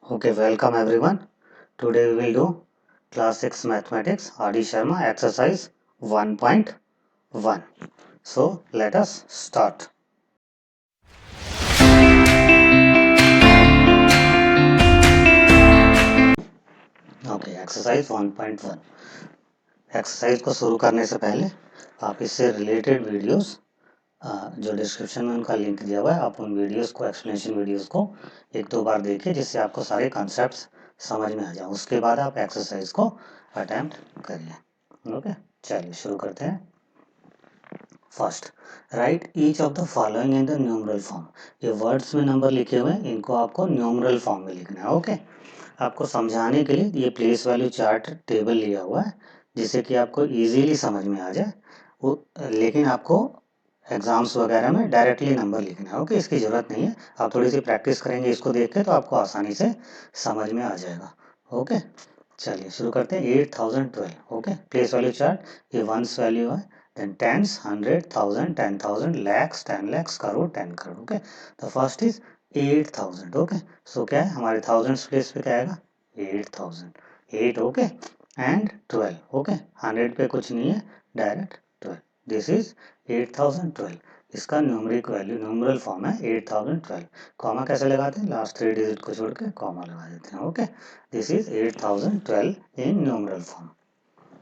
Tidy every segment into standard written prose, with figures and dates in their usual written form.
Okay, welcome everyone. Today we will do class 6 mathematics Adi Sharma exercise 1.1. So let us start. Okay, exercise 1.1. Exercise को शुरू करने से पहले आप इससे रिलेटेड वीडियोस जो डिस्क्रिप्शन में उनका लिंक दिया हुआ है, आप उन वीडियोस को एक्सप्लेनेशन वीडियोस को एक दो बार देखिए जिससे आपको सारे कॉन्सेप्ट्स समझ में आ जाए। उसके बाद आप एक्सरसाइज को अटेम्प्ट करिए। ओके, चलिए शुरू करते हैं। First, right each of the following in the numeral form. ये वर्ड्स में नंबर लिखे हुए हैं, इनको आपको न्यूमरल फॉर्म में लिखना है। ओके, आपको समझाने के लिए ये प्लेस वैल्यू चार्ट टेबल लिया हुआ है जिससे कि आपको इजीली समझ में आ जाए वो, लेकिन आपको एग्जाम्स वगैरह में डायरेक्टली नंबर लिखना है। ओके, इसकी ज़रूरत नहीं है, आप थोड़ी सी प्रैक्टिस करेंगे इसको देख के तो आपको आसानी से समझ में आ जाएगा। ओके, चलिए शुरू करते हैं। 8012। ओके, प्लेस वैल्यू चार्ट, ये वंस वैल्यू है, then tens, 100,000, 10,000, lakhs, 10 lakhs, crore, 10 crore. Okay, the first is 8,000. Okay, so क्या है हमारे thousands place पे क्या आएगा 8,000, 8. Okay, and 12. Okay, 100 पे कुछ नहीं है, डायरेक्ट 12. This is 8012. इसका न्यूमरिक वैल्यू न्यूमरल फॉर्म है 8012। कॉमा कैसे लगाते हैं, लास्ट 3 डिजिट को छोड़ के कॉमा लगा देते हैं। Okay, this is 8012 in numeral form.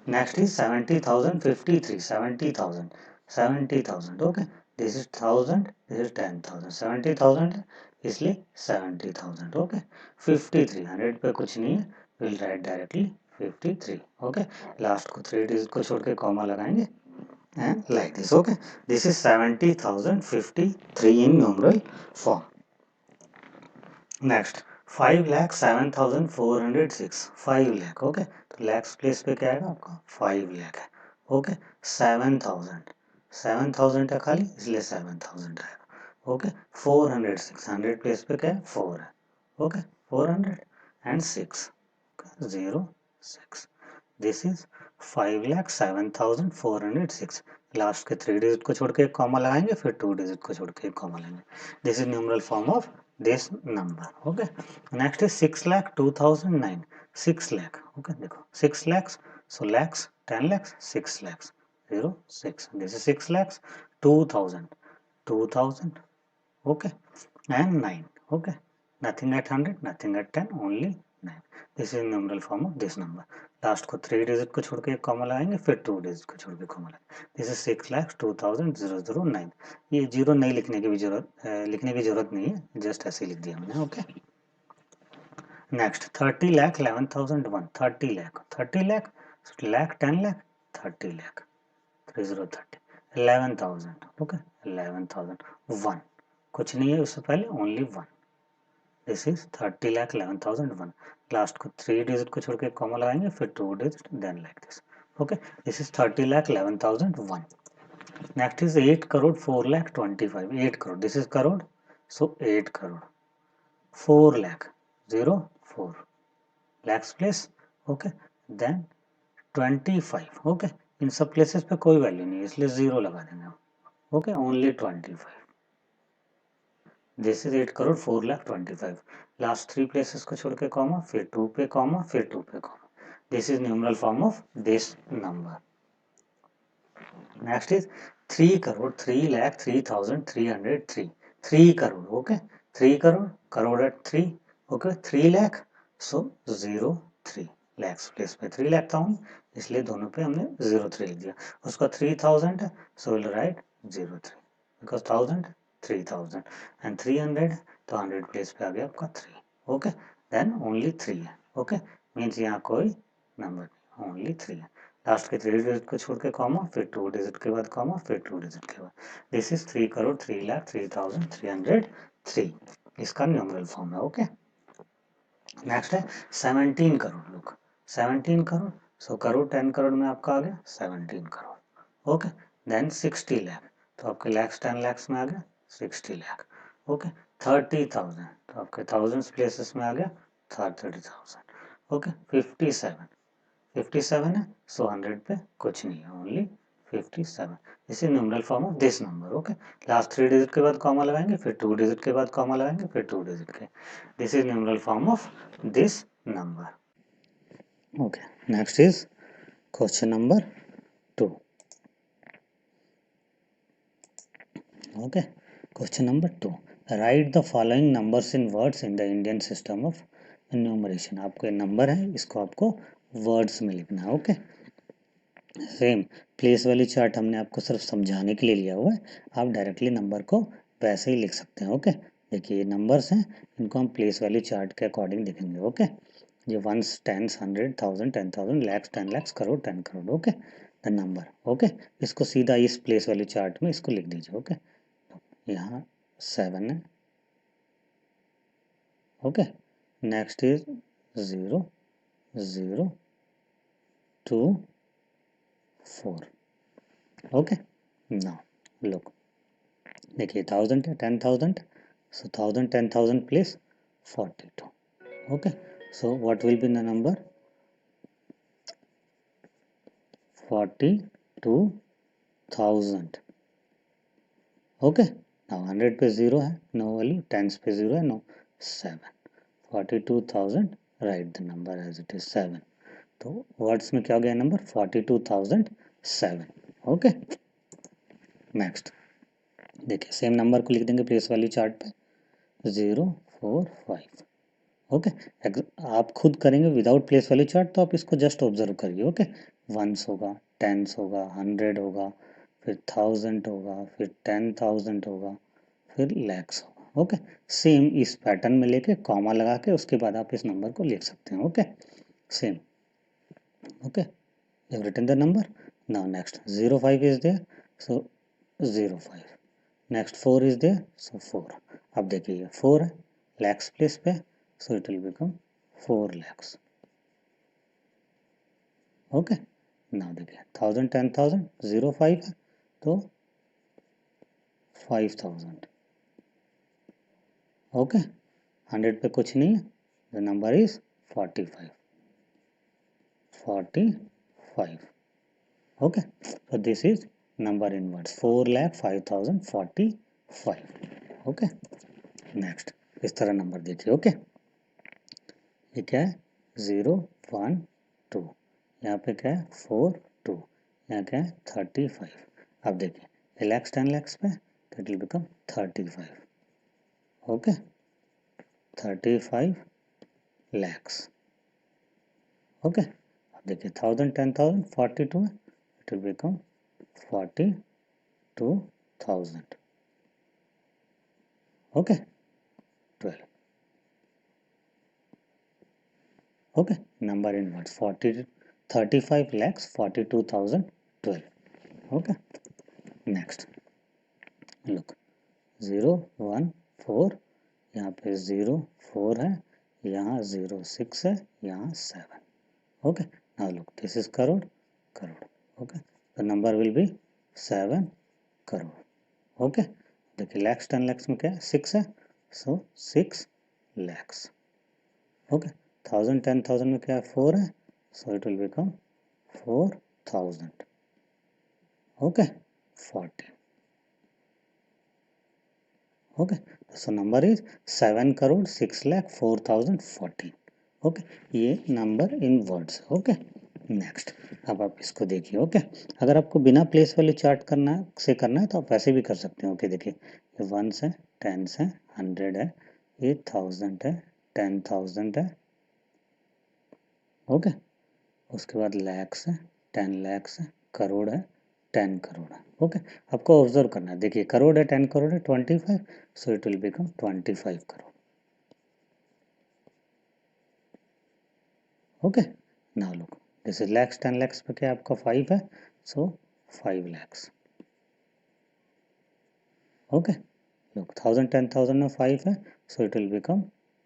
Next is 70,053. 70,000. 70,000. Okay. This is 1000. This is 10,000. 70,000 इसलिए 70,000. Okay. 53. 100 पे कुछ नहीं है. We'll write directly 53. Okay. Last को 3 digit को छोड़ के कॉमा लगाएंगे. And like this. Okay. This is 70,053 in numeral form. Next, 5,07,406. 5 lakh. Okay, तो लैक्स प्लेस पे क्या आएगा आपका 5 lakh है। ओके, 7,000, 7,000 है खाली इसलिए 7,000 आएगा। ओके, 406, 100 प्लेस पे क्या है 4 है। Okay, 400 and 6, 0 6. This is 5,07,406। Last के 3 डिजिट को छोड़ के एक कॉमा लगाएंगे, फिर 2 डिजिट को छोड़ के एक कॉमा लगाएंगे। This is numeral form of this number. Okay, next is 6,02,009। 6 lakh। Okay, देखो 6 lakhs, so lakhs, 10 lakhs, 6 lakhs, 0 6. This is 6 lakhs, 2,000, 2,000. Okay, and 9. Okay, nothing at 100, nothing at 10, only 9. This is numeral form of this number. Last को 3 digit को छोड़ के एक comma लगाएंगे, फिर 2 digit को छोड़ के कॉमा लगाएंगे। This is 6,02,009। ये जीरो नहीं लिखने की भी जरूरत नहीं है, जस्ट ऐसे लिख दिया मैंने। Okay, next 30,11,001। 30 lakh, 30 lakh, lakh, 10 lakh, 30 lakh, 3030, 11,000। Okay, 11,000, 1 कुछ नहीं है उससे पहले, ओनली 1। This is 30,11,001। लास्ट को 3 डिजिट को छोड़ के कॉमा लगाएंगे, फिर 2 digit, then like this. Okay, this is 30,11,001। Next is 8,04,25,000। 8 crore, this is crore, so 8 crore. 4 lakh, 0 4 lakhs place. Okay, then 25। Okay, इन सब प्लेसेस पे कोई वैल्यू नहीं है इसलिए 0 लगा देंगे। Okay, only 25। This is 8,04,25,000। Last 3 places को छोड़ के कॉमा, फिर 2 पे कॉमा, फिर 2 पे comma. This is numeral form of this number. Next is 3,03,03,303। 3 crore. Okay, 3 crore, crore at 3। Okay, 3 lakh, so 0 3 lakhs place पे 3 लाख था इसलिए दोनों पे हमने 0 3 लिख दिया। उसका 3,000 है, so will write 0 3 because 1000 3,000 and 300 तो 100 प्लेस पे आ गया आपका 3। ओके, देन ओनली 3 है। ओके, मीन्स यहाँ कोई नंबर नहीं, ओनली 3 है। लास्ट के 3 डिजिट को छोड़ के कॉमा, फिर 2 डिजिट के बाद कॉमा, फिर 2 डिजिट के बाद। This is 3,03,03,303। इसका न्यूमरल फॉर्म है। ओके, नेक्स्ट है 17 करोड़। लुक, 17 करोड़, सो करोड़ 10 करोड़ में आपका आ गया 17 करोड़। ओके, देन 60 लाख, तो आपके लैक्स 10 लैक्स में आ गया 60 लाख। ओके, 30,000, तो आपके थाउजेंड्स प्लेसेस में आ गया 30,000। ओके, 57 है, सो 100 पे कुछ नहीं है, only 57. This is numeral form of this number. Okay, last 3 digit के बाद कॉमा लगाएंगे, फिर 2 डिजिट के बाद कॉमा लगाएंगे, फिर 2 डिजिट के. This is numeral form of this number. Okay, next is question number 2. Okay, question number 2. Write the following numbers in words in the Indian system of enumeration. आपको ये number है, इसको आपको वर्ड्स में लिखना है. Okay, same place value chart हमने आपको सिर्फ समझाने के लिए लिया हुआ है. आप डायरेक्टली नंबर को वैसे ही लिख सकते हैं. ओके, देखिए ये नंबर्स हैं, इनको हम प्लेस वैल्यू चार्ट के अकॉर्डिंग लिखेंगे. ओके, ये ones, tens, 100, 1000, 10,000, lakhs, 10 lakhs, crore, 10 crore. Okay, the number. Okay, इसको सीधा इस प्लेस वैल्यू चार्ट में इसको लिख दीजिए. ओके, यहाँ 7 है. Okay, next is 0, 0, 2, 4. Okay, now look, देखिए 1000 है, 10,000, सो 1000, 10,000 plus 42. Okay, so what will be the number? 42,000. Okay, now 100 पे 0 है, नो वैल्यू. 10 पे 0 है, no. 7. 42,000, write the number as it is 7. तो वर्ड्स में क्या हो गया नंबर? 42,007. ओके, नेक्स्ट देखिए सेम नंबर को लिख देंगे प्लेस वैल्यू चार्ट पे. 0, 4, 5. ओके, आप खुद करेंगे विदाउट प्लेस वैल्यू चार्ट तो आप इसको जस्ट ऑब्जर्व करिए. ओके, वंस होगा, टेंस होगा, 100 होगा, फिर 1000 होगा, फिर 10,000 होगा, फिर लैक्स होगा. ओके, सेम इस पैटर्न में लेके कॉमा लगा के उसके बाद आप इस नंबर को लिख सकते हैं. Okay, same. Okay, you have written the number. Now next 05 is there, so 05. Next 4 is there, so 4. अब देखिए 4 है lakhs place पे, so it will become 4 lakhs. Okay, now देखिए 1000, 10,000, 05 है तो 5,000. Okay, 100 पे कुछ नहीं है, the number is 45. 45. Okay, so this is number in words 4,05,045. Okay, next इस तरह नंबर देखिए. ओके, ये क्या है? 0, 1, 2. यहाँ पे क्या है? 4, 2. यहाँ क्या है? 35. अब देखिए ये लैक्स 10 लैक्स पे तो it will become 35. Okay, 35 lakhs. Okay, अब देखिए 1000, 10,000, 42 है, it will become 42,000. Okay, 12. Okay, number in words 35 lakhs 42,012. Okay, next look 0, 1, 4. यहाँ पे 0, 4 है, यहाँ 0, 6 है, यहाँ 7. Okay, now look, this is crore. Okay, the number will be 7 crore. Okay, देखिए lakhs 10 lakhs में क्या है? 6 है, so 6 lakhs. Okay, 1000, 10,000 में क्या है? 4 है, so it will become 4,000. Okay, 40. Okay, so number is 7 crore 6 lakh 4,014. Okay, ये number in words. Okay, next अब आप इसको देखिए. ओके, अगर आपको बिना प्लेस वैल्यू चार्ट करना है तो आप वैसे भी कर सकते हैं. ओके, देखिए ये 1s है, 10s है, 100 है, ये 1000 है, 10,000 है. ओके, उसके बाद लैक्स है, 10 लैक्स है, करोड़ है, 10 करोड़ है. ओके, आपको ऑब्जर्व करना है. देखिए करोड़ है, 10 करोड़ है, 25, so it will become 25 crore. Okay, now look, this is lakhs, 10 lakhs पे क्या आपका 5 है, सो 5 लैक्स. ओके, लुक 1000, 10,000 में 5 है, so it will become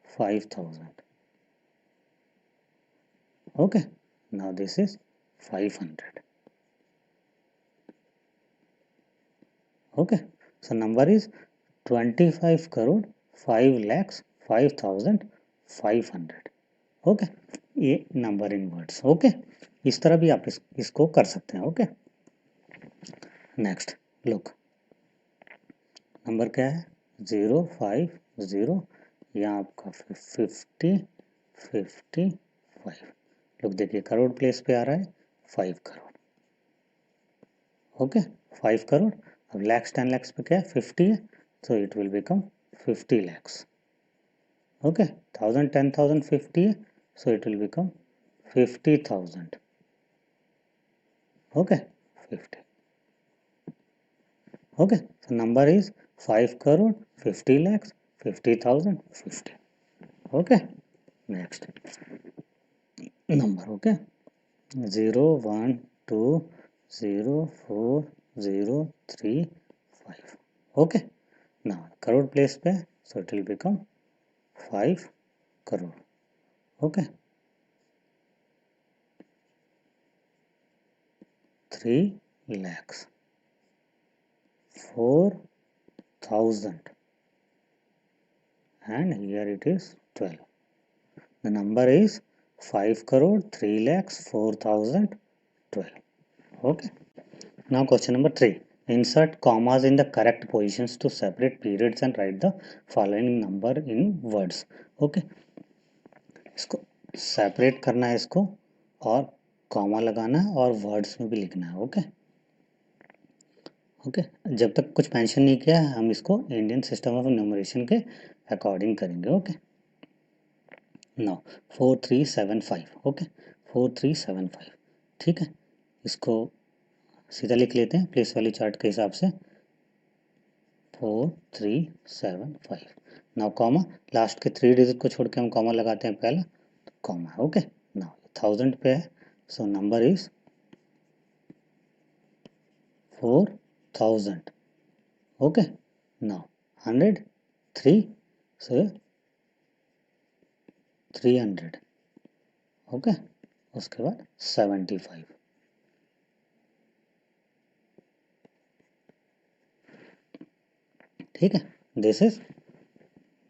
5,000. Okay, now this is 500. Okay, so number is 25 crore 5 lakhs 5,500. Okay, ये नंबर इन वर्ड्स. ओके, इस तरह भी आप इसको कर सकते हैं. ओके, नेक्स्ट लुक, नंबर क्या है 050, यहाँ आपका 50, 55। लुक देखिए करोड़ प्लेस पे आ रहा है 5 करोड़। ओके 5 करोड़। अब लैक्स 10 लैक्स पे क्या है 50 है, तो it will become 50 lakhs. Okay 1000 10,000 50 है, so it will become 50,000. Okay 50. Okay, so number is 5 crore 50 lakhs 50,000 50. Okay, next number. Okay, 0 1 2 0 4 0 3 5. Okay, now crore place पे, so it will become 5 crore. Okay, 3 lakhs 4,000, and here it is 12. The number is 5 crore 3 lakhs 4,012. Okay. Now question number 3. Insert commas in the correct positions to separate periods and write the following number in words. Okay. इसको separate करना है इसको, और comma लगाना है और words में भी लिखना है। ओके ओके जब तक कुछ मेंशन नहीं किया है हम इसको इंडियन सिस्टम ऑफ न्यूमरेशन के अकॉर्डिंग करेंगे। Okay no 4375। ओके 4375 ठीक है, इसको सीधा लिख लेते हैं प्लेस वैल्यू चार्ट के हिसाब से 4375। नाउ कॉमा, लास्ट के 3 डिजिट को छोड़ के हम कॉमा लगाते हैं पहले, कॉमा। ओके नाउ 1000 पे है, so number is 4000। Okay now 100 3, so 300। Okay उसके बाद 75। ठीक है, this is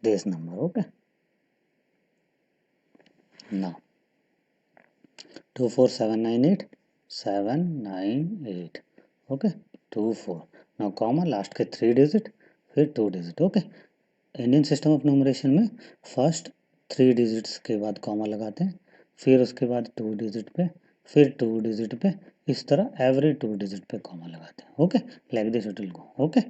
this number. Okay now 24798 798। Okay 24। Now comma, last के 3 डिजिट फिर 2 digit. Okay Indian system of numeration में फर्स्ट 3 डिजिट्स के बाद कॉमा लगाते हैं, फिर उसके बाद 2 डिजिट पे, फिर 2 डिजिट पे, इस तरह एवरी 2 डिजिट पे कॉमा लगाते हैं। Okay like this it will go. Okay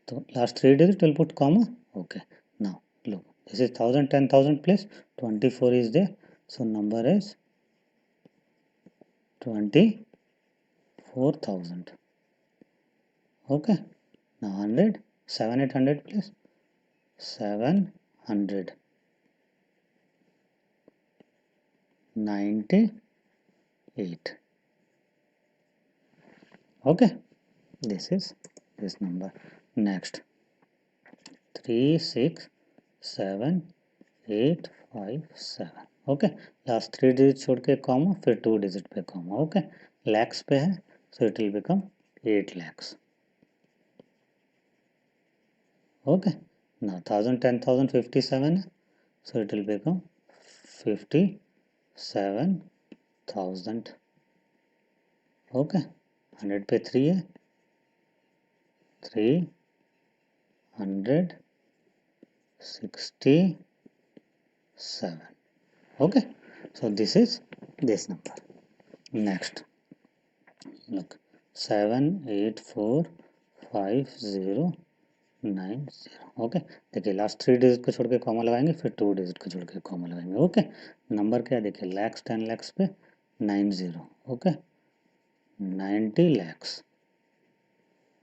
तो last 3 digit will put comma. Okay now look, this is 1000 10,000 plus 24 is there, so number is 24,000। okay now 100 7 800 plus 700 98। okay this is this number। next 367857। Okay last 3 digit छोड़ के comma, फिर 2 digit पे comma. Okay lakhs पे है, so it will become 8 lakhs. Okay now 1000 10,000 57 है, so it will become 57,000। Okay 100 पे 3 है, 367। okay so this is this number। next look 784509। Okay देखिए लास्ट 3 डिजिट को छोड़ के कॉमा लगाएंगे, फिर 2 डिजिट को छोड़ के कॉमा लगाएंगे। ओके नंबर क्या देखिए लैक्स 10 लैक्स पे 90। Okay 90 lakhs.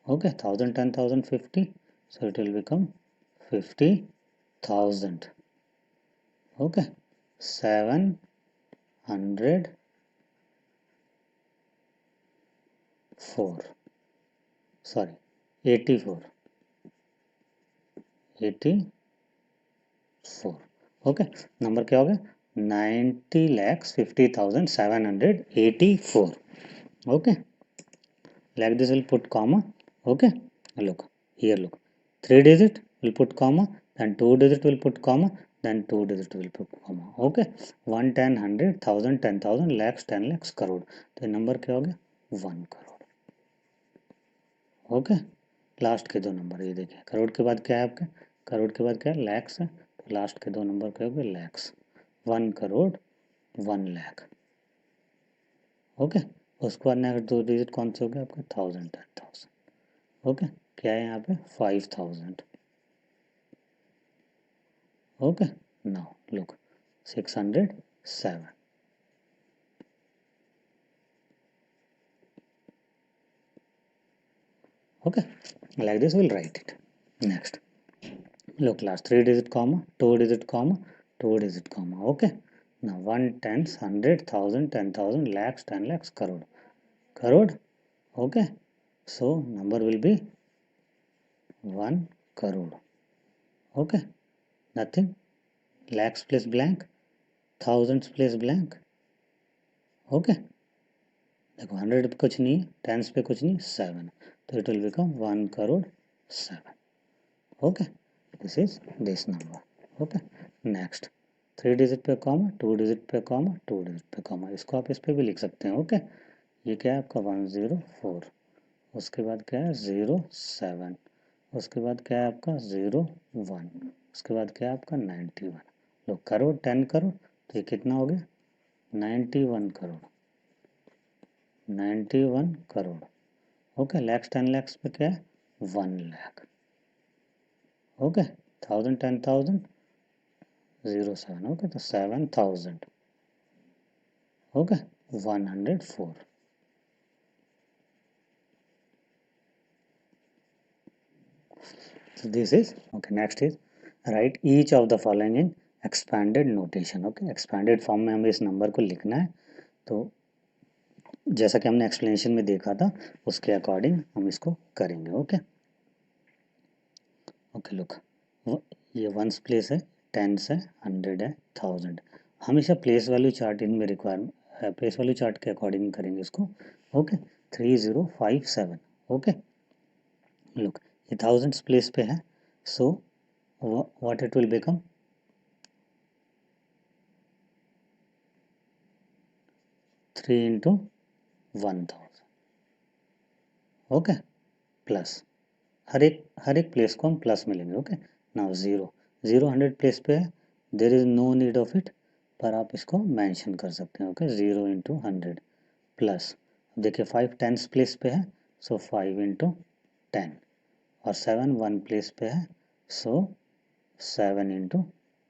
Okay 1000 10,000 50, so it will become 50,000। Okay 704 sorry 84 84। Okay number क्या हो गया 90,50,784। Okay like this will put comma। okay look here, look 3 digit will put comma, then 2 digit will put comma, then 2 digit will put comma। okay 1 10 100 1000 10,000 lakhs 10 lakhs crore, तो number क्या हो गया 1 crore. Okay, last के दो number ये देखिए, करोड़ के बाद क्या है आपका, करोड़ के बाद क्या है, लैक्स है, तो लास्ट के दो नंबर क्या हो गए, लैक्स, 1 करोड़ 1 लाख। ओके, उसके बाद नेक्स्ट दो डिजिट कौन से हो गए आपके, 1000 10,000। ओके, क्या है यहाँ पे, 5000। Okay, now look, 607। Okay, like this we'll write it. Next, look, last 3 digit comma, 2 digit comma, 2 digit comma. Okay, now 1 tens 100,000 10,000 lakhs 10 lakhs crore, crore. Okay, so number will be 1 crore. Okay, nothing, lakhs place blank, thousands place blank. Okay, देखो 100 पे कुछ नहीं है, tense पे कुछ नहीं, 7, तो it will become 1 crore 7. Okay, this is this number. Okay, next 3 digit पे कॉमा, 2 डिजिट पे कॉमा, 2 डिजिट पे कॉमा, इसको आप इस पे भी लिख सकते हैं। ओके, ये क्या है आपका 104, उसके बाद क्या है 07, उसके बाद क्या है आपका 01, उसके बाद क्या है आपका 91। लो करोड़ 10 करोड़, तो ये कितना हो गया 91 करोड़, 91 करोड़। ओके, लैक्स 10 लैक्स पे क्या है 1 लाख। ओके, 1000 10,000 07, ओके, तो 7000। Okay, 104। So this is okay. Next is write each of the following in expanded notation. Okay, expanded form में हमें इस नंबर को लिखना है। तो जैसा कि हमने एक्सप्लेनेशन में देखा था उसके अकॉर्डिंग हम इसको करेंगे। ओके ओके, लुक, ये वंस प्लेस है, टेंस है, 100 है, 1000। हमेशा प्लेस वैल्यू चार्ट इनमें रिक्वायर, प्लेस वैल्यू चार्ट के अकॉर्डिंग करेंगे इसको। ओके, 3057। ओके, लुक, ये थाउजेंड्स प्लेस पे है, so what it will become, 3 into 1000। Okay, plus हर एक प्लेस को हम प्लस में लेंगे। ओके, नाउ 0 0 100 प्लेस पे है, there is no need of it, पर आप इसको मेंशन कर सकते हैं। ओके, 0 into 100 प्लस, देखिए 5 टेंस प्लेस पे है, सो 5 into 10, और 7 1 प्लेस पे है, सो 7 into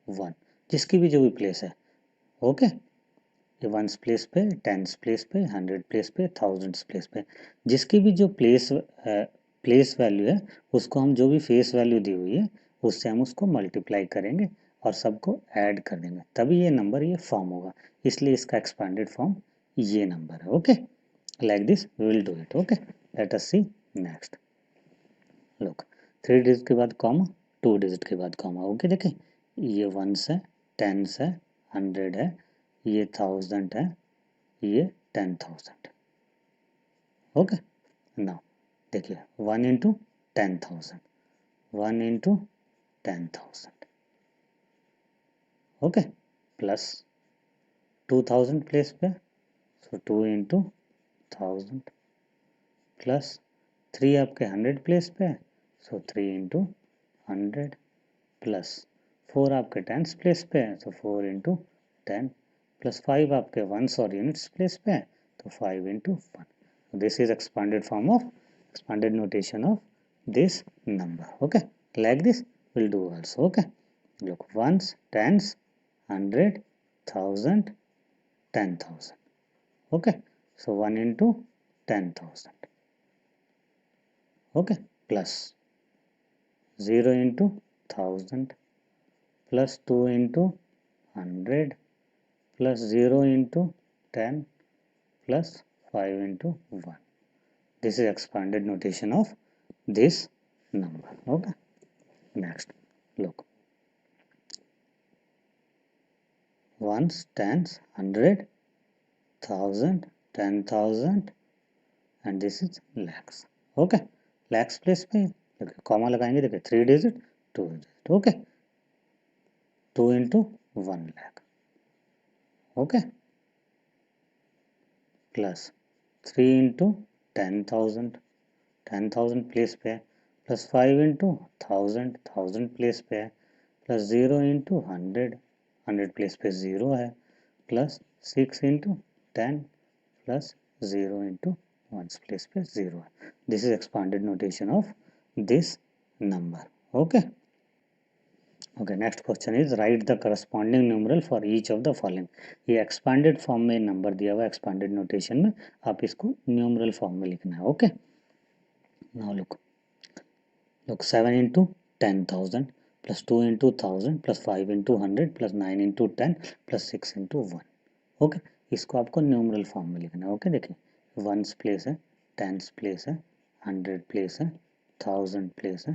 1, जिसकी भी जो भी प्लेस है। ओके, ये वंस प्लेस पे, टेंस प्लेस पे, 100 प्लेस पे, थाउजेंड्स प्लेस पे, जिसकी भी जो प्लेस वैल्यू है उसको हम जो भी फेस वैल्यू दी हुई है उससे हम उसको मल्टीप्लाई करेंगे और सबको ऐड कर देंगे, तभी ये नंबर ये फॉर्म होगा। इसलिए इसका एक्सपेंडेड फॉर्म ये नंबर है। Okay, like this we will do it. Okay, let us see next. Look, 3 digit के बाद कॉमा, 2 डिजिट के बाद कॉमा। ओके, देखें, ये वंस है, टेंस है, 100 है, ये 1000 है, ये 10,000। ओके, नाउ देखिए 1 into 10,000, 1 into 10,000। Okay, plus 2000 place पे, सो 2 into 1000, प्लस 3 आपके 100 प्लेस पे, सो 3 into 100, प्लस 4 आपके टेंस प्लेस पे है, तो 4 into 10, प्लस 5 आपके वंस और यूनिट्स प्लेस पे है, तो 5 into 1। This is expanded notation of this number. Okay, like this we'll do also. Okay, look, ones, tens, 100, 1000, 10,000. Okay, so 1 into 10,000. Okay, plus 0 into 1000, plus 2 into 100, plus 0 into 10, plus 5 into 1. This is expanded notation of this number. Okay, next, look, ones, tens, 100, 1000, 10,000, and this is lakhs. Okay, lakhs place पे देखिए comma लगाएंगे, देखिए 3 digit 2 digit. Okay, 2 into 1 lakh। Okay, plus 3 into 10,000, 10,000 place पे है, plus 5 into 1000 place पे है, plus 0 into 100 place पे 0 है, plus 6 into 10 plus 0 into 1 place पे 0 है. This is expanded notation of this number. Okay. Okay, next question is write the corresponding numeral for each of the following. ये expanded form में number दिया हुआ है, expanded notation में आप इसको numeral form में लिखना है. Okay. Now look 7 into 10,000 plus 2 into 1000 plus 5 into 100 plus 9 into 10 plus 6 into 1. Okay. इसको आपको न्यूमरल फॉर्म में लिखना है. ओके, देखिए वंस प्लेस है, टेंस प्लेस है, 100 प्लेस है, 1000 प्लेस है,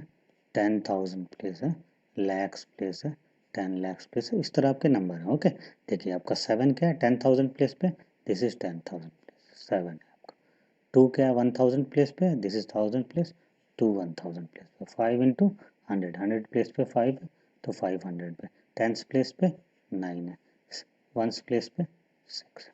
10,000 प्लेस है, लैक्स प्लेस है, 10 लैक्स प्लेस है. इस तरह आपके नंबर हैं. ओके, देखिए आपका 7 क्या है 10,000 प्लेस पे, दिस इज 10,000 प्लेस, 7 है आपका. 2 क्या है 1000 प्लेस पे, दिस इज 1000 प्लेस, 2 1000 प्लेस पे. 5 इंटू 100 प्लेस पे 5 है तो 500 पे, टेंस प्लेस पे 9 है, वंस प्लेस पे 6.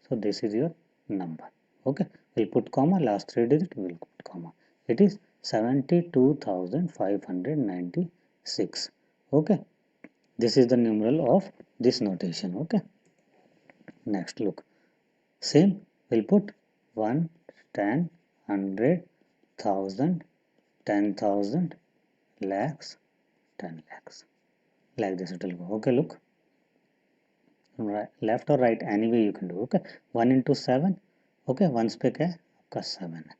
So this is your number. Okay, we'll put comma, last 3 digit we'll put comma. It is 72,596. Okay, this is the numeral of this notation. Okay, next look, same we'll put 1, 10, 100, 1000, 10,000, lakhs, 10 lakhs, like this it will go. Okay, look, right, left or right, any way you can do. Okay, 1 into 7. Okay, once पे क्या है आपका 7 है,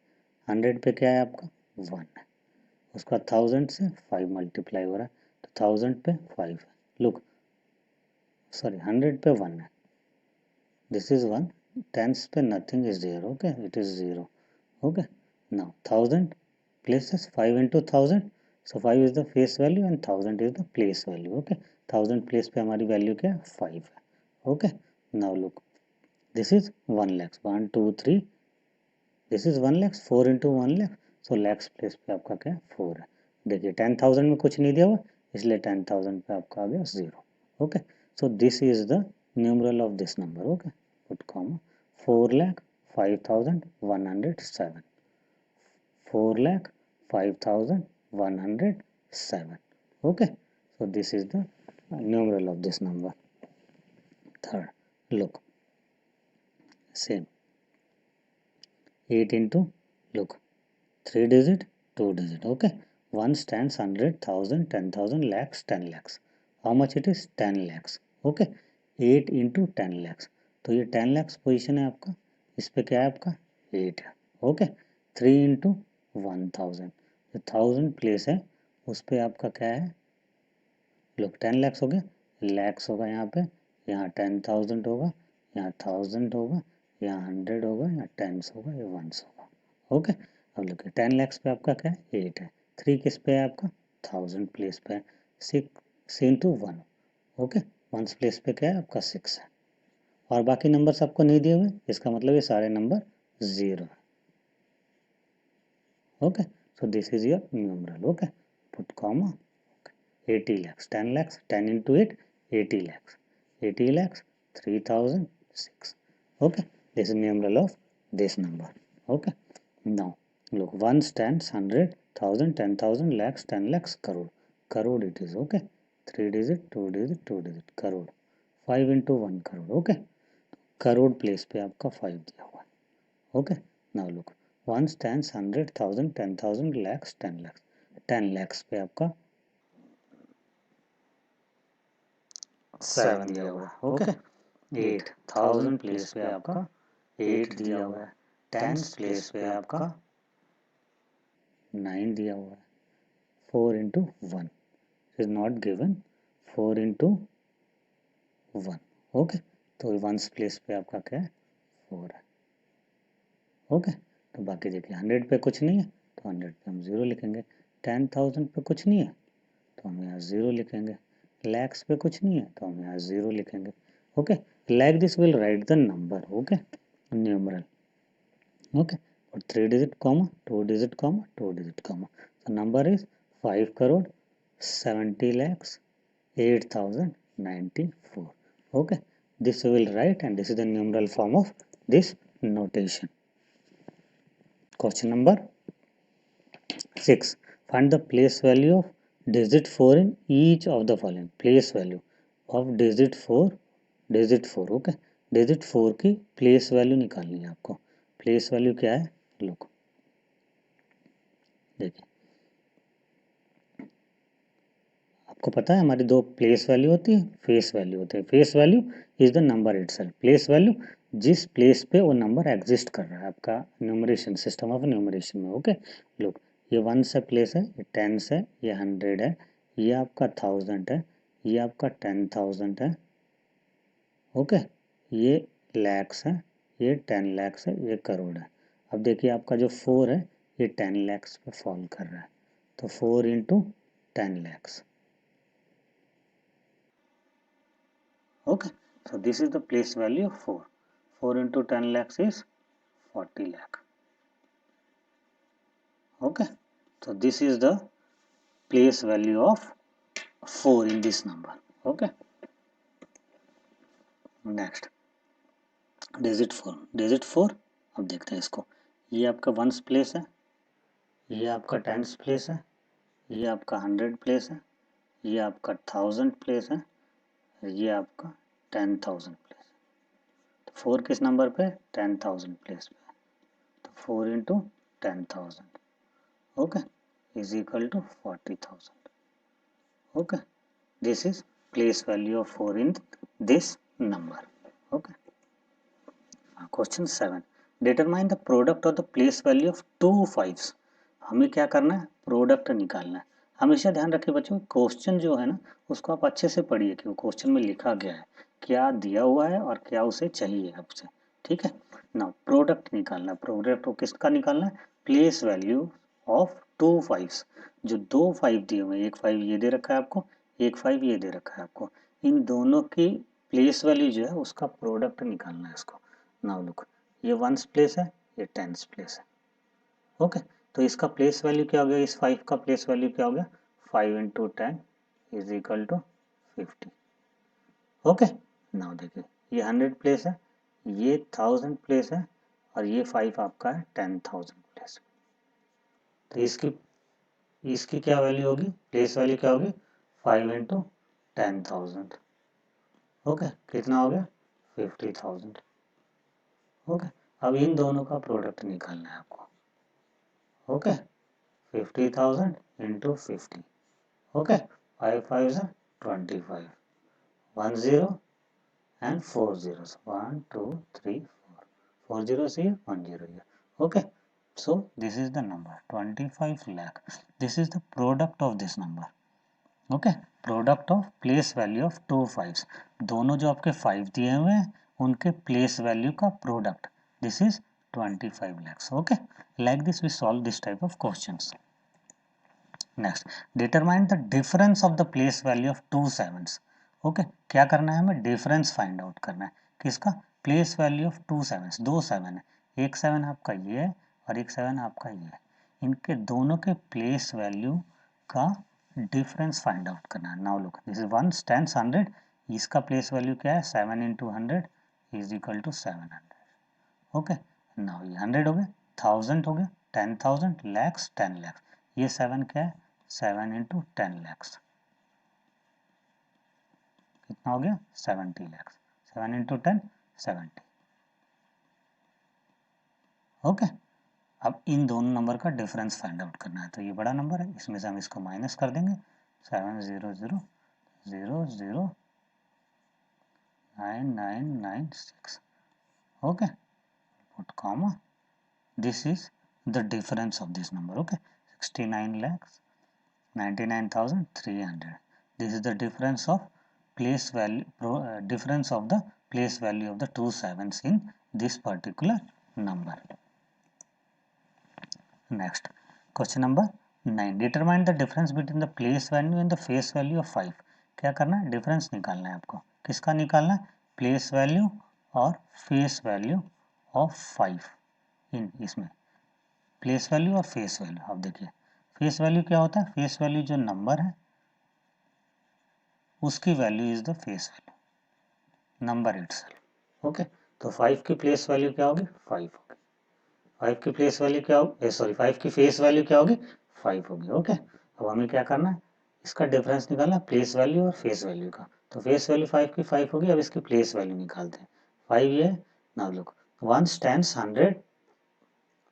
100 पे क्या है आपका 1 है, उसका 1000 से 5 मल्टीप्लाई हो रहा है तो 1000 पे 5 है. लुक सॉरी 100 पे 1 है, दिस इज 1, टेंस पे nothing is there. Okay, it is 0. Okay, now 1000 places 5 into 1000, so 5 is the face value and 1000 is the place value. Okay, 1000 place पे हमारी वैल्यू क्या है 5 है. Okay, now look this is 1 lakhs, 1 2 3, this is 1 lakhs, 4 into 1 lakhs, so lakhs place पे आपका क्या है 4 है. देखिए 10,000 में कुछ नहीं दिया हुआ इसलिए 10,000 पे आपका आ गया 0. Okay, so this is the numeral of this number. Okay, put comma 4,05,107, 4,05,107. Okay, so this is the numeral of this number. Third, look, same 8 into, look, 3 digit, 2 digit. Okay, 1 stands 100, 1000, 10,000, lakhs, 10 lakhs. How much it is 10 lakhs. Okay, 8 into 10 lakhs, तो ये 10 lakhs position है आपका, इस पे क्या है आपका 8 है. ओके, 3 इंटू 1000, जो 1000 प्लेस है उस पे आपका क्या है, लोग 10 lakhs हो गया, लैक्स होगा यहाँ पे, यहाँ 10,000 होगा, यहाँ 1000 होगा, यहाँ 100 होगा, यहाँ टेंस होगा, ये वंस होगा. ओके, अब देखिए 10 lakhs पे आपका क्या है 8 है, 3 किस पे है आपका 1000 प्लेस पे है, 6 इंटू 1. ओके, वंस प्लेस पे क्या है आपका 6 है, और बाकी नंबर्स आपको नहीं दिए हुए, इसका मतलब ये सारे नंबर 0 है. Okay, so this is your numeral. Okay, put comma 80 lakhs, 10 lakhs, 10 into 8, 80 lakhs, 80 lakhs, 3,006. Okay, this is numeral of this number. Okay, now look, 1 stands 100, 1000, 10,000, lakhs, 10 lakhs, crore. Crore it is. Okay, 3 digit, 2 digit, 2 digit, crore. 5 into 1 crore. Okay, crore place पे आपका 5 दिया हुआ है. Okay, now look, 1 stands 100, 1000, 10,000, lakhs, 10 lakhs. 10 lakhs पे आपका 7 दिया हुआ है. ओके, 8,000 प्लेस पे आपका 8 दिया हुआ है, टेंस प्लेस पे आपका 9 दिया हुआ है, 4 into 1 is not given, 4 into 1. Okay, तो वंस प्लेस पे आपका क्या है 4 है. ओके, तो बाकी देखिए 100 पे कुछ नहीं है तो 100 पे हम 0 लिखेंगे, 10,000 पे कुछ नहीं है तो हम यहाँ 0 लिखेंगे, लैक्स पे कुछ नहीं है तो हम यहाँ 0 लिखेंगे. Okay, like this we'll write the number. Okay, numeral. Okay, but 3 digit comma 2 digit comma 2 digit comma, so number is 5 crore 70 lakhs 8,094. Okay, this we will write and this is the numeral form of this notation. Question number 6. Find the place value of digit 4 in each of the following. Place value of digit 4, okay, digit 4 की place value निकालनी है आपको. place value क्या है, लोग देखिए, आपको पता है हमारी दो प्लेस वैल्यू होती है, फेस वैल्यू होती है. Face value is the number itself. Place value जिस प्लेस पे वो नंबर एग्जिस्ट कर रहा है आपका न्यूमरेशन सिस्टम ऑफ न्यूमरेशन में. ओके, लुक, ये 1 से प्लेस है, ये 10 है, ये 100 है, ये आपका 1000 है, ये आपका 10,000 है. ओके, ये लैक्स है, ये 10 लैक्स है, ये करोड़ है. अब देखिए आपका जो 4 है ये 10 लैक्स पे फॉल कर रहा है, तो 4 into 10 lakhs. Okay, so this is the place value of 4. 4 into 10 lakhs is 40 lakh. Okay, so this is the place value of 4 in this number. Okay, next digit 4. digit 4, अब देखते हैं इसको. ये आपका 1s place है, ये आपका 10s place है, ये आपका 100 place है, ये आपका 1000 place है, ये आपका 10,000 place. तो 4 किस नंबर पे, 10,000 place पे. तो 4 into 10,000, okay, is equal to 40,000. Okay, this is place value of 4 in this number. Okay, question 7. Determine the product of the place value of two fives. हमें क्या करना है, प्रोडक्ट निकालना है. हमेशा ध्यान रखिए बच्चों, क्वेश्चन जो है ना उसको आप अच्छे से पढ़िए कि वो क्वेश्चन में लिखा गया है, क्या दिया हुआ है और क्या उसे चाहिए आपसे. ठीक है ना, प्रोडक्ट निकालना. प्रोडक्ट किसका निकालना है, place value of two fives. जो दो 5 दिए हुए हैं, एक 5 ये दे रखा है आपको, एक 5 ये दे रखा है आपको, इन दोनों की प्लेस वैल्यू जो है उसका प्रोडक्ट निकालना है इसको. नाउ लुक, ये 1s प्लेस है, ये 10s प्लेस है. ओके, तो इसका प्लेस वैल्यू क्या हो गया, इस 5 का प्लेस वैल्यू क्या हो गया, 5 into 10 is equal to 50. Okay, now देखिए, ये 100 प्लेस है, ये 1000 प्लेस है, और ये 5 आपका है 10,000 प्लेस. तो इसकी इसकी क्या वैल्यू होगी, प्लेस वैल्यू क्या होगी, 5 इंटू 10,000. ओके, कितना हो गया, 50,000. ओके, अब इन दोनों का प्रोडक्ट निकालना है आपको. Okay, 50,000 into 50. Okay, 5 5 25, 1 0 and 4 zeros, 1 2 3 4, 4 zeros here, 1 0 here. Okay, so this is the number 25 lakh. This is the product of this number. Okay, product of place value of two fives. दोनों जो आपके 5 दिए हुए हैं उनके प्लेस वैल्यू का product, this is 25 lakhs. Okay, like this we solve this type of questions. Next, determine the difference of the place value of two sevens. Okay, क्या करना है हमें, डिफरेंस फाइंड आउट करना है. किसका, place value of two sevens. दो 7 है, एक 7 आपका ये है और एक 7 आपका ये है. इनके दोनों के प्लेस वैल्यू का डिफरेंस फाइंड आउट करना है. Now look, this is 1 10 100. इसका प्लेस वैल्यू क्या है, 7 into 100 is equal to 700. Okay, now ये 100 हो गया, 1000 हो गया, 10,000, लैक्स 10 लैक्स. ये 7 क्या है, 7 इंटू 10 लैक्स, कितना हो गया, 70 लैक्स. 7 इंटू 10 70. ओके, अब इन दोनों नंबर का डिफरेंस फाइंड आउट करना है. तो ये बड़ा नंबर है, इसमें से हम इसको माइनस कर देंगे. 700,009,996. Okay, put comma, this is the difference of this number. Okay, 69,99,300. This is the difference of place value, difference of the place value of the two sevens in this particular number. Next, question number 9. Determine the difference between the place value and the face value of 5. क्या करना है, difference निकालना है आपको. किसका निकालना है, place value और फेस वैल्यू ऑफ 5 इन इसमें. प्लेस वैल्यू और फेस वैल्यू, अब देखिए फेस वैल्यू क्या होता है, फेस वैल्यू जो नंबर है उसकी value is the face value, number itself. Okay, तो 5 की प्लेस वैल्यू क्या होगी, 5 होगी. 5 की प्लेस वैल्यू क्या होगी, सॉरी 5 की फेस वैल्यू क्या होगी, 5 होगी। ओके, अब हमें क्या करना है, इसका डिफरेंस निकालना, प्लेस वैल्यू और फेस वैल्यू का। तो फेस वैल्यू 5 की 5 होगी, अब इसकी प्लेस वैल्यू निकालते हैं। 5 ये, नाउ लुक, 1 10 100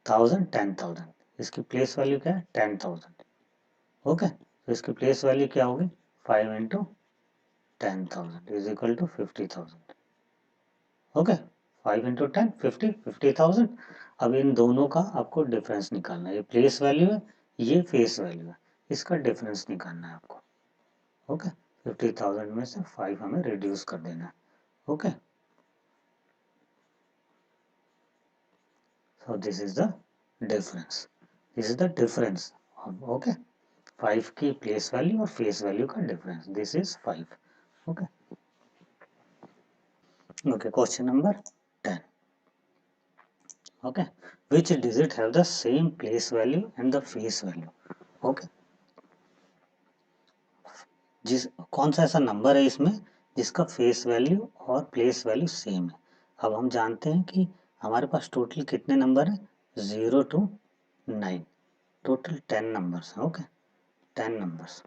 1000 10,000, इसकी प्लेस वैल्यू क्या है 10,000। ओके, तो इसकी प्लेस वैल्यू क्या होगी, 5 into 10,000 is equal to 50,000। Okay, 5 into 10 50,000। अब इन दोनों का आपको डिफरेंस निकालना है, ये प्लेस वैल्यू है, ये फेस वैल्यू है, इसका डिफरेंस निकालना है आपको। ओके, 50,000 में से 5 हमें रिड्यूस कर देना है। Okay, so this is the difference, this is the difference of, okay, 5 की प्लेस वैल्यू और फेस वैल्यू का difference, this is 5। Okay okay, question number 10। Okay, which digit have the same place value and the face value? Okay, जिस कौन सा ऐसा number है इसमें जिसका फेस वैल्यू और प्लेस वैल्यू सेम है। अब हम जानते हैं कि हमारे पास टोटल कितने नंबर है, 0 to 9, टोटल 10 नंबर्स हैं। Okay, 10 numbers.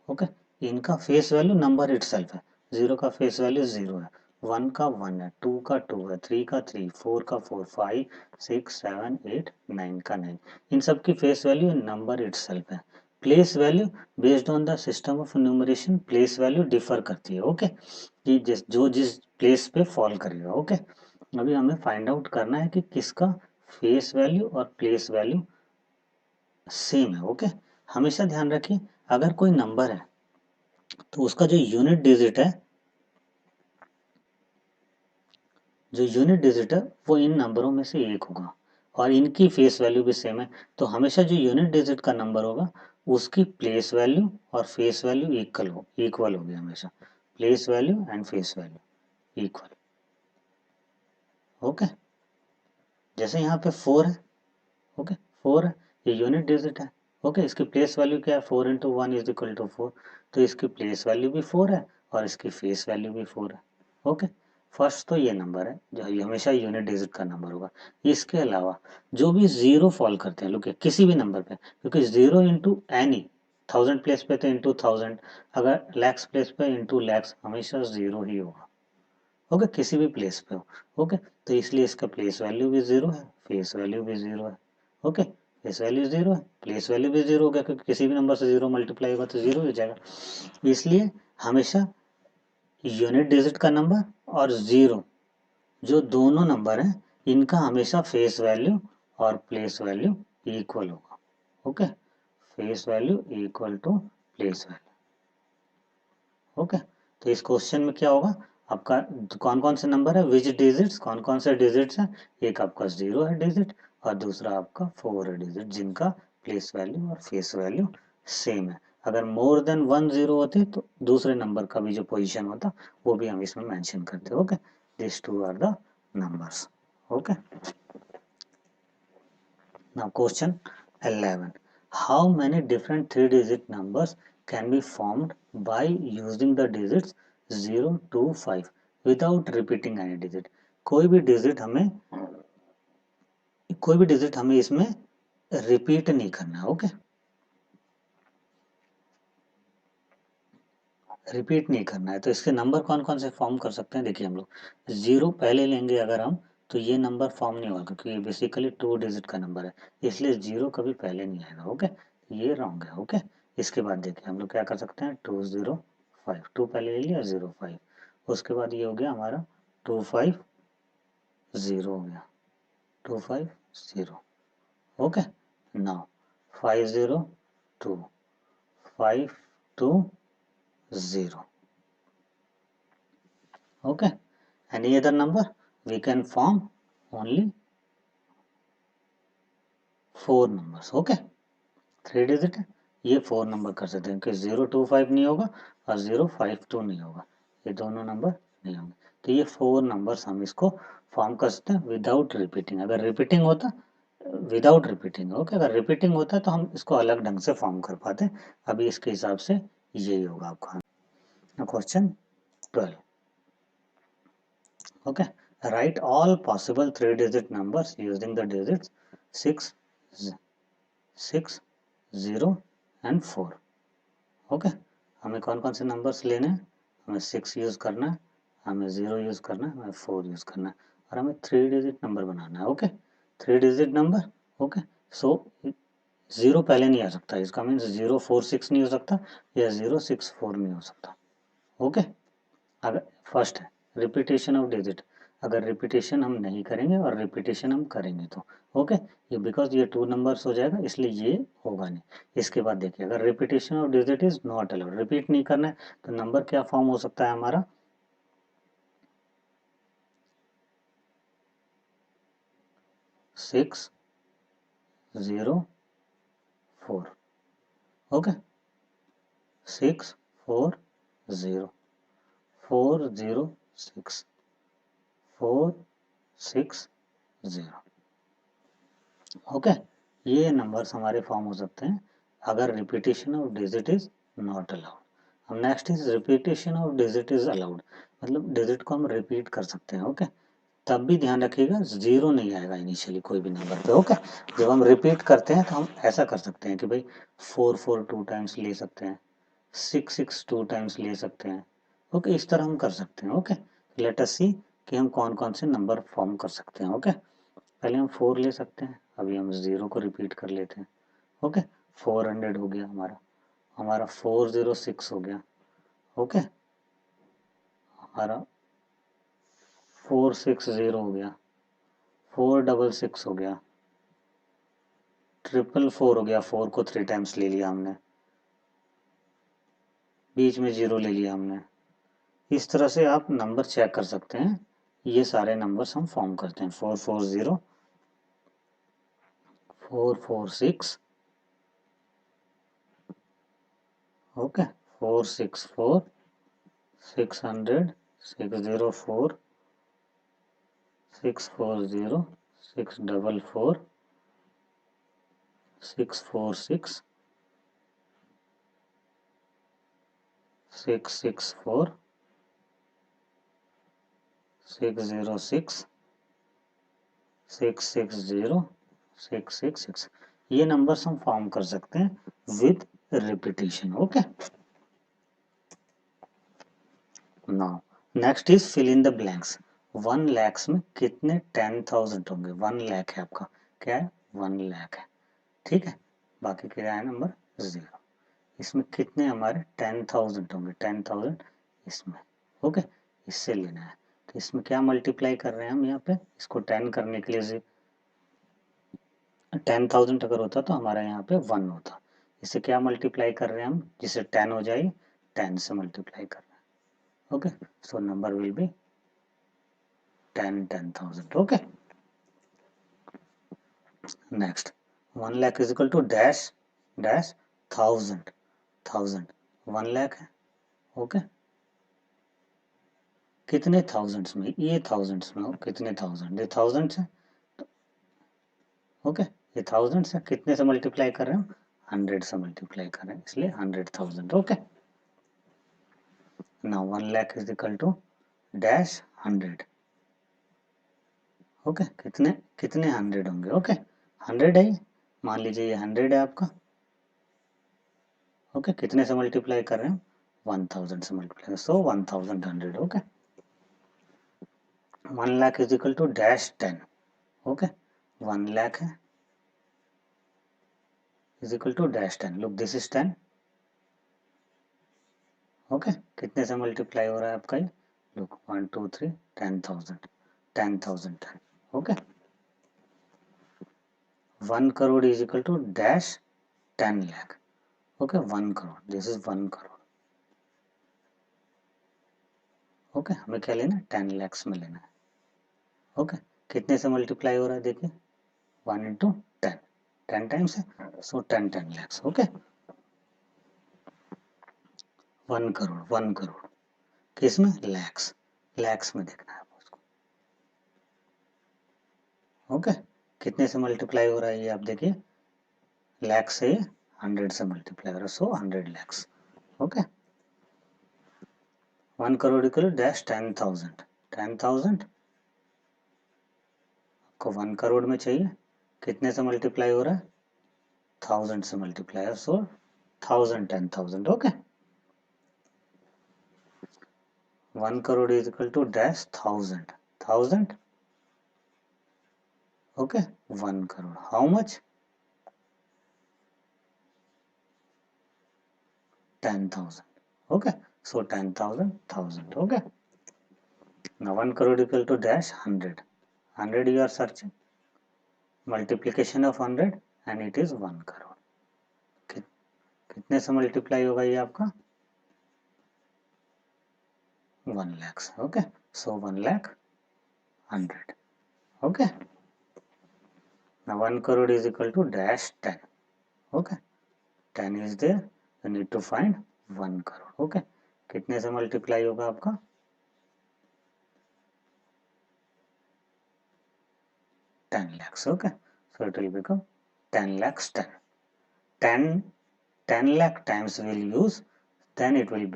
ओके, इनका फेस वैल्यू नंबर इटसेल्फ है, 0 का फेस वैल्यू 0 है, 1 का 1 है, 2 का 2 है, 3 का 3, 4 का 4, 5 6 7 8 9 का 9, इन सब की फेस वैल्यू नंबर इटसेल्फ है। Place value based on the system of numeration, place value differ करती है। ओके, कि जिस प्लेस पे फॉल करेगा। ओके, अभी हमें फाइंड आउट करना है कि किसका फेस वैल्यू और प्लेस वैल्यू सेम है। ओके, हमेशा ध्यान रखिए, अगर कोई नंबर है तो उसका जो यूनिट डिजिट है, वो इन नंबरों में से एक होगा और इनकी फेस वैल्यू भी सेम है। तो हमेशा जो यूनिट डिजिट का नंबर होगा उसकी प्लेस वैल्यू और फेस वैल्यू इक्वल होगी हमेशा। Place value and face value equal. Okay, जैसे यहाँ पे 4 है। ओके, 4 है, ये यूनिट डिजिट है। ओके, इसकी प्लेस वैल्यू क्या है, 4 इंटू 1 इज इक्वल टू 4, तो इसकी प्लेस वैल्यू भी 4 है और इसकी फेस वैल्यू भी 4 है। ओके, फर्स्ट तो ये नंबर है जो हमेशा यूनिट डिजिट का नंबर होगा। इसके अलावा जो भी जीरो फॉल करते हैं, लोग किसी भी नंबर पे, क्योंकि जीरो इंटू एनी, 1000 प्लेस पे तो इंटू 1000, अगर लैक्स प्लेस पे इंटू लैक्स, हमेशा जीरो ही होगा। ओके, किसी भी प्लेस पे हो। ओके, तो इसलिए इसका प्लेस वैल्यू भी जीरो है, फेस वैल्यू भी जीरो है। ओके, फेस वैल्यू जीरो है, प्लेस वैल्यू भी जीरो हो गया, क्योंकि किसी भी नंबर से जीरो मल्टीप्लाई होगा तो जीरो हो जाएगा। इसलिए हमेशा यूनिट डिजिट का नंबर और जीरो, जो दोनों नंबर हैं, इनका हमेशा फेस वैल्यू और प्लेस वैल्यू इक्वल होगा। Okay, face value equal to place value. Okay, तो इस क्वेश्चन में क्या होगा, आपका कौन कौन से नंबर है, विच डिजिट्स, कौन कौन से डिजिट्स हैं, एक आपका 0 है डिजिट और दूसरा आपका 4 है डिजिट, जिनका प्लेस वैल्यू और फेस वैल्यू सेम है। अगर मोर देन 1 0 होते तो दूसरे नंबर का भी जो पोजीशन होता वो भी हम इसमें मेंशन करते। Okay, this two are the numbers. Okay, now question 11, how many different 3-digit numbers can be formed by using the digits 0 to 5 without repeating any digit? कोई भी डिजिट हमें इसमें रिपीट नहीं करना है। ओके, रिपीट नहीं करना है। तो इसके नंबर कौन कौन से फॉर्म कर सकते हैं, देखिए हम लोग 0 पहले लेंगे अगर हम, तो ये नंबर फॉर्म नहीं होगा क्योंकि ये बेसिकली 2 डिजिट का नंबर है, इसलिए 0 कभी पहले नहीं आएगा। ओके, ये रॉन्ग है। ओके, इसके बाद देखिए हम लोग क्या कर सकते हैं, 2 0 5, 2 पहले ले लिया, 0 5, उसके बाद ये हो गया हमारा 2 5 0 हो गया, 2 5 0। Okay, now 5 0 2 5 2 0। Okay, any other number, we can form only 4 numbers. Okay, 3 digit है, ये 4 नंबर कर सकते हैं कि 025 नहीं होगा और 052 नहीं होगा, ये दोनों नंबर नहीं होंगे। तो ये 4 नंबर्स हम इसको फॉर्म कर सकते हैं विदाउट रिपीटिंग। अगर रिपीटिंग होता, विदाउट रिपीटिंग, ओके, अगर रिपीटिंग होता तो हम इसको अलग ढंग से फॉर्म कर पाते। अभी इसके हिसाब से यही होगा आपका question 12। Okay, write all possible 3-digit numbers using the digits 6 6 0 and 4। Okay, हमें कौन कौन से नंबर्स लेने हैं? हमें 6 यूज़ करना है, हमें 0 यूज़ करना है, हमें 4 यूज़ करना है और हमें 3 डिजिट नंबर बनाना है। Okay, 3 digit number. ओके, सो 0 पहले नहीं आ सकता, इसका मीन्स 046 नहीं हो सकता या 064 नहीं हो सकता। ओके, अगर फर्स्ट है रिपीटेशन ऑफ डिजिट, अगर रिपीटेशन हम नहीं करेंगे और रिपीटेशन हम करेंगे तो ओके, ये बिकॉज ये 2 नंबर्स हो जाएगा इसलिए ये होगा नहीं। इसके बाद देखिए, अगर repetition of digit is not allowed, repeat नहीं करना है तो नंबर क्या फॉर्म हो सकता है हमारा? 604। ओके, 640 406 460। ओके, ये नंबर्स हमारे फॉर्म हो सकते हैं अगर repetition of digit is not allowed. हम next is repetition of digit is allowed, मतलब डिजिट को हम रिपीट कर सकते हैं। ओके, तब भी ध्यान रखिएगा 0 नहीं आएगा इनिशियली कोई भी नंबर पे। ओके, जब हम रिपीट करते हैं तो हम ऐसा कर सकते हैं कि भाई 4 2 टाइम्स ले सकते हैं, 6 2 टाइम्स ले सकते हैं। ओके, इस तरह हम कर सकते हैं। ओके, लेट अस सी कि हम कौन कौन से नंबर फॉर्म कर सकते हैं। ओके, पहले हम 4 ले सकते हैं, अभी हम 0 को रिपीट कर लेते हैं। ओके, 400 हो गया हमारा, हमारा 406 हो गया। ओके, हमारा 460 हो गया, 466 हो गया, 444 हो गया, 4 को 3 टाइम्स ले लिया हमने, बीच में 0 ले लिया हमने। इस तरह से आप नंबर चेक कर सकते हैं, ये सारे नंबर्स हम फॉर्म करते हैं। 440, 446, ओके, 464, 600, 604, 640, 644, 646, 664, 606, 660, 666। ये नंबर्स हम फॉर्म कर सकते हैं with repetition. Okay, now next is fill in the blanks. 1 lakhs में कितने 10,000 होंगे? 1 लाख है आपका, क्या है? 1 लाख है, ठीक है। बाकी क्या है? नंबर 0। इसमें कितने हमारे 10,000 होंगे? 10,000 इसमें। ओके, इससे लेना है तो इसमें क्या मल्टीप्लाई कर रहे हैं हम यहाँ पे? इसको 10 करने के लिए 10,000 अगर होता तो हमारा यहाँ पे 1 होता। इसे क्या मल्टीप्लाई कर रहे हैं हम? जिसे 10 हो जाए 10 से मल्टीप्लाई कर रहे हैं। Okay, so number will be 10,000। Okay, next 1 lakh is equal to dash dash 1000 1000 1 lakh है। ओके, कितने थाउजेंड्स में? ये थाउजेंड्स में हो, कितने थाउजेंड? ये थाउजेंड्स है। ओके, ये थाउजेंड्स है, कितने से मल्टीप्लाई कर रहे हैं? 100 से मल्टीप्लाई कर रहे हैं, इसलिए 100,000। Okay, now 1 lakh is equal to dash 100। Okay, कितने कितने 100 होंगे? ओके, 100 है, मान लीजिए ये 100 है आपका। ओके, कितने से मल्टीप्लाई कर रहे हैं? 1000 से multiply, so 1100। Okay, 1 lakh is equal to dash 10। Okay, 1 lakh है is equal to dash 10। Look, this is 10। Okay, कितने से मल्टीप्लाई हो रहा है आपका ये? Look, 1 2 3 10,000 10,000 10। Okay, 1 crore is equal to dash 10 lakh. Okay, 1 crore, this is 1 crore. Okay, हमें क्या लेना है? 10 lakhs में लेना है। ओके, कितने से मल्टीप्लाई हो रहा है? देखिए, 1 इंटू 10, 10 टाइम्स है, सो 10 lakhs। ओके, 1 करोड़ 1 करोड़ किस में? लैक्स, लैक्स में देखना है उसको। ओके, कितने से मल्टीप्लाई हो रहा है ये आप देखिए, लैक्स से 100 से मल्टीप्लाई हो रहा है, सो 100 lakhs। Okay, 1 crore equal dash 10,000 10,000 को 1 करोड़ में चाहिए, कितने से मल्टीप्लाई हो रहा है? 1000 से multiply, so 1000 10,000. Okay, 1 crore is equal to dash 1000. Okay, 1 crore. How much? 10,000. Okay, so 10,000 1000. Okay, now 1 crore equal to dash 100. 100 you are searching, multiplication of 100 and it is 1 crore. कितने से मल्टीप्लाई होगा ये आपका? 1 lakh. Okay, so 1 lakh 100. Okay, now 1 crore is equal to dash 10. Okay, 10 is there, you need to find 1 crore. Okay, कितने से multiply होगा आपका? 10 lakhs. Okay, so it will become 10 lakhs 10. 10 lakh times will use, then it will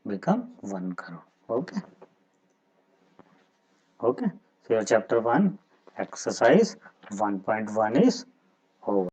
become 1 crore. Okay, okay, so your chapter 1 exercise 1.1 is over.